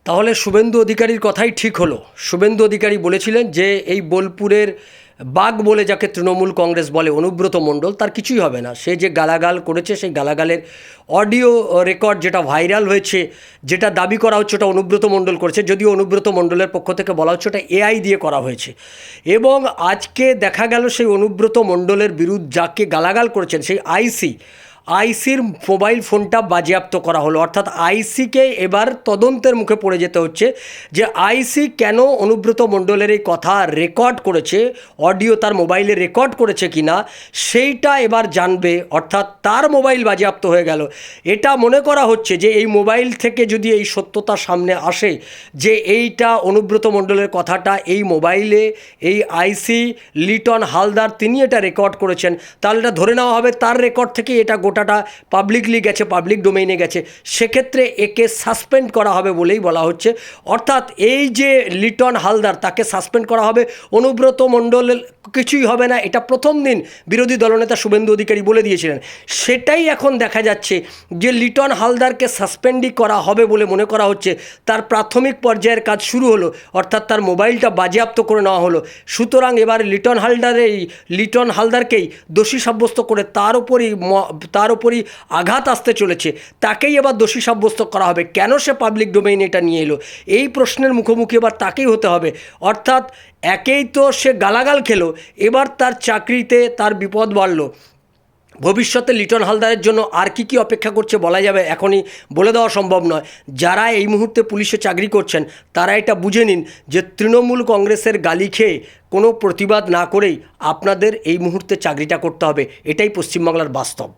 তাহলে শুভেন্দু অধিকারীর কথাই ঠিক হলো। শুভেন্দু অধিকারী বলেছিলেন যে এই বোলপুরের বাঘ বলে যাকে তৃণমূল কংগ্রেস বলে অনুব্রত মণ্ডল, তার কিছুই হবে না। সে যে গালাগাল করেছে সেই গালাগালের অডিও রেকর্ড যেটা ভাইরাল হয়েছে, যেটা দাবি করা হচ্ছে ওটা অনুব্রত মণ্ডল করেছে, যদিও অনুব্রত মণ্ডলের পক্ষ থেকে বলা হচ্ছে ওটা এআই দিয়ে করা হয়েছে। এবং আজকে দেখা গেল সেই অনুব্রত মণ্ডলের বিরুদ্ধে যাকে গালাগাল করেছেন সেই আইসির মোবাইল ফোনটা বাজেয়াপ্ত করা হলো। অর্থাৎ আইসিকে এবার তদন্তের মুখে পড়ে যেতে হচ্ছে যে আইসি কেন অনুব্রত মণ্ডলের এই কথা রেকর্ড করেছে, অডিও তার মোবাইলে রেকর্ড করেছে কিনা সেইটা এবার জানবে। অর্থাৎ তার মোবাইল বাজেয়াপ্ত হয়ে গেল। এটা মনে করা হচ্ছে যে এই মোবাইল থেকে যদি এই সত্যতা সামনে আসে যে এইটা অনুব্রত মণ্ডলের কথাটা এই মোবাইলে এই আইসি লিটন হালদার তিনি এটা রেকর্ড করেছেন, তাহলে এটা ধরে নেওয়া হবে তার রেকর্ড থেকে এটা গোটাটা পাবলিকলি গেছে, পাবলিক ডোমেইনে গেছে। সেক্ষেত্রে একে সাসপেন্ড করা হবে বলেই বলা হচ্ছে। অর্থাৎ এই যে লিটন হালদার তাকে সাসপেন্ড করা হবে, অনুব্রত মণ্ডলের কিছুই হবে না, এটা প্রথম দিন বিরোধী দলনেতা শুভেন্দু অধিকারী বলে দিয়েছিলেন। সেটাই এখন দেখা যাচ্ছে যে লিটন হালদারকে সাসপেন্ডই করা হবে বলে মনে করা হচ্ছে। তার প্রাথমিক পর্যায়ের কাজ শুরু হলো, অর্থাৎ তার মোবাইলটা বাজেয়াপ্ত করে নেওয়া হলো। সুতরাং এবার লিটন হালদারকেই দোষী সাব্যস্ত করে তার উপরই আঘাত আসতে চলেছে। তাকেই এবার দোষী সাব্যস্ত করা হবে। কেন সে পাবলিক ডোমেইনে এটা নিয়ে এলো, এই প্রশ্নের মুখোমুখি এবার তাকেই হতে হবে। অর্থাৎ একেই তো সে গালাগাল খেলো, এবার তার চাকরিতে তার বিপদ বাড়লো। ভবিষ্যতে লিটন হালদারের জন্য আর কি অপেক্ষা করছে বলা যাবে, এখনই বলে দেওয়া সম্ভব নয়। যারা এই মুহূর্তে পুলিশে চাকরি করছেন তারা এটা বুঝে নিন যে তৃণমূল কংগ্রেসের গালি খেয়ে কোনো প্রতিবাদ না করেই আপনাদের এই মুহূর্তে চাকরিটা করতে হবে। এটাই পশ্চিমবাংলার বাস্তব।